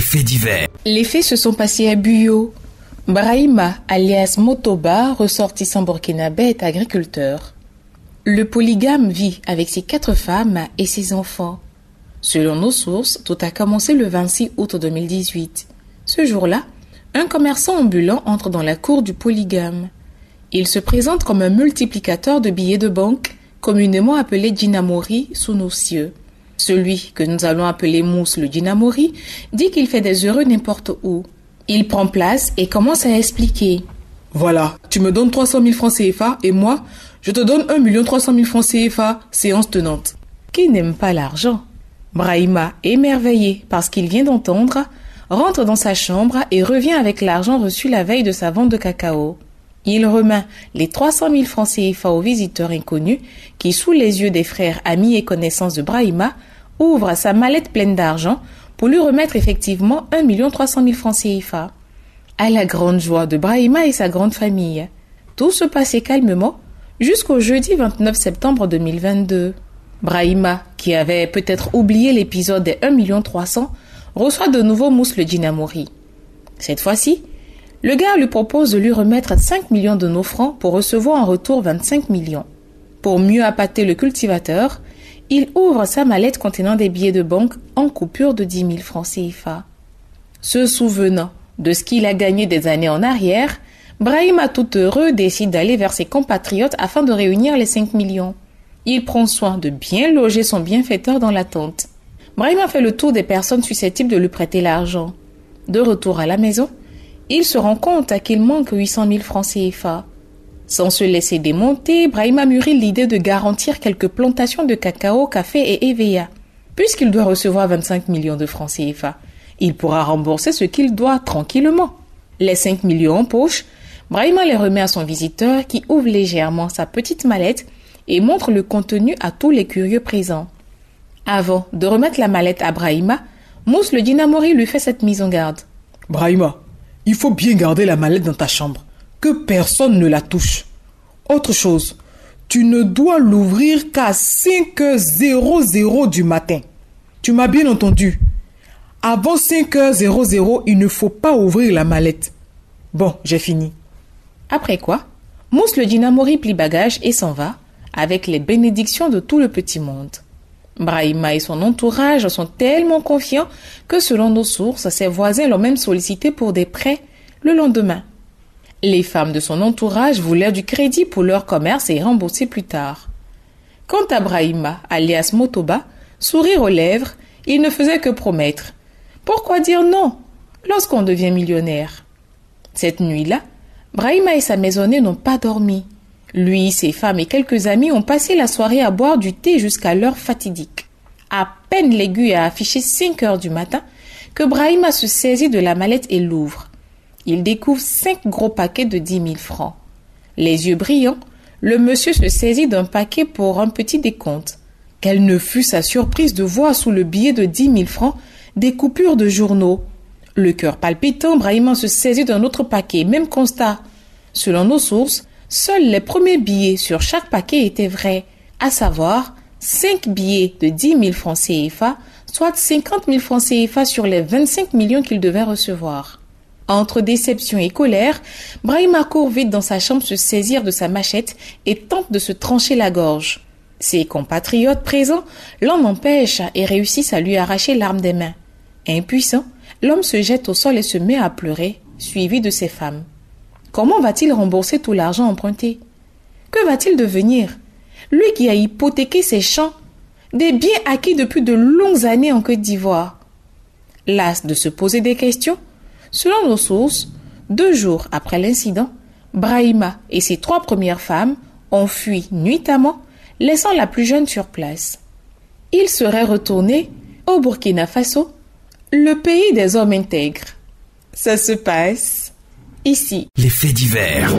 faits divers. Les faits se sont passés à Buyo. Brahima, alias Motoba, ressortissant burkinabé, est agriculteur. Le polygame vit avec ses 4 femmes et ses enfants. Selon nos sources, tout a commencé le 26 août 2018. Ce jour-là, un commerçant ambulant entre dans la cour du polygame. Il se présente comme un multiplicateur de billets de banque, communément appelé Djinamori sous nos cieux. Celui que nous allons appeler Mousse le Djinamori dit qu'il fait des heureux n'importe où. Il prend place et commence à expliquer. Voilà, tu me donnes 300 000 francs CFA et moi, je te donne 1 300 000 francs CFA, séance tenante. Qui n'aime pas l'argent? Brahima, émerveillé par ce qu'il vient d'entendre, rentre dans sa chambre et revient avec l'argent reçu la veille de sa vente de cacao. Il remet les 300 000 francs CFA au visiteur inconnu qui, sous les yeux des frères, amis et connaissances de Brahima, ouvre sa mallette pleine d'argent pour lui remettre effectivement 1 300 000 francs CFA. À la grande joie de Brahima et sa grande famille. Tout se passait calmement jusqu'au jeudi 29 septembre 2022. Brahima, qui avait peut-être oublié l'épisode des 1 300 000, reçoit de nouveau Mousse le Djinamori. Cette fois-ci, le gars lui propose de lui remettre 5 millions de nos francs pour recevoir en retour 25 millions. Pour mieux appâter le cultivateur, il ouvre sa mallette contenant des billets de banque en coupure de 10 000 francs CFA. Se souvenant de ce qu'il a gagné des années en arrière, Brahima tout heureux décide d'aller vers ses compatriotes afin de réunir les 5 millions. Il prend soin de bien loger son bienfaiteur dans la tente. Brahima fait le tour des personnes susceptibles de lui prêter l'argent. De retour à la maison, il se rend compte qu'il manque 800 000 francs CFA. Sans se laisser démonter, Brahima mûrit l'idée de garantir quelques plantations de cacao, café et EVA. Puisqu'il doit recevoir 25 millions de francs CFA, il pourra rembourser ce qu'il doit tranquillement. Les 5 millions en poche, Brahima les remet à son visiteur qui ouvre légèrement sa petite mallette et montre le contenu à tous les curieux présents. Avant de remettre la mallette à Brahima, Mousse le Djinamori lui fait cette mise en garde. Brahima, il faut bien garder la mallette dans ta chambre, que personne ne la touche. Autre chose, tu ne dois l'ouvrir qu'à 5h00 du matin. Tu m'as bien entendu. Avant 5h00, il ne faut pas ouvrir la mallette. Bon, j'ai fini. Après quoi, Mousse le Djinamori plie bagage et s'en va, avec les bénédictions de tout le petit monde. Brahima et son entourage sont tellement confiants que selon nos sources, ses voisins l'ont même sollicité pour des prêts le lendemain. Les femmes de son entourage voulèrent du crédit pour leur commerce et rembourser plus tard. Quant à Brahima, alias Motoba, sourire aux lèvres, il ne faisait que promettre. Pourquoi dire non lorsqu'on devient millionnaire? Cette nuit-là, Brahima et sa maisonnée n'ont pas dormi. Lui, ses femmes et quelques amis ont passé la soirée à boire du thé jusqu'à l'heure fatidique. À peine l'aiguille a affiché 5 heures du matin que Brahima se saisit de la mallette et l'ouvre. Il découvre 5 gros paquets de 10 000 francs. Les yeux brillants, le monsieur se saisit d'un paquet pour un petit décompte. Quelle ne fut sa surprise de voir sous le billet de 10 000 francs des coupures de journaux. Le cœur palpitant, Brahima se saisit d'un autre paquet, même constat. Selon nos sources, seuls les premiers billets sur chaque paquet étaient vrais, à savoir 5 billets de 10 000 francs CFA, soit 50 000 francs CFA sur les 25 millions qu'il devait recevoir. Entre déception et colère, Brahima court vite dans sa chambre se saisir de sa machette et tente de se trancher la gorge. Ses compatriotes présents l'en empêchent et réussissent à lui arracher l'arme des mains. Impuissant, l'homme se jette au sol et se met à pleurer, suivi de ses femmes. Comment va-t-il rembourser tout l'argent emprunté? Que va-t-il devenir? Lui qui a hypothéqué ses champs, des biens acquis depuis de longues années en Côte d'Ivoire. Las de se poser des questions, selon nos sources, 2 jours après l'incident, Brahima et ses 3 premières femmes ont fui nuitamment, laissant la plus jeune sur place. Ils seraient retournés au Burkina Faso, le pays des hommes intègres. Ça se passe ici. Les faits divers.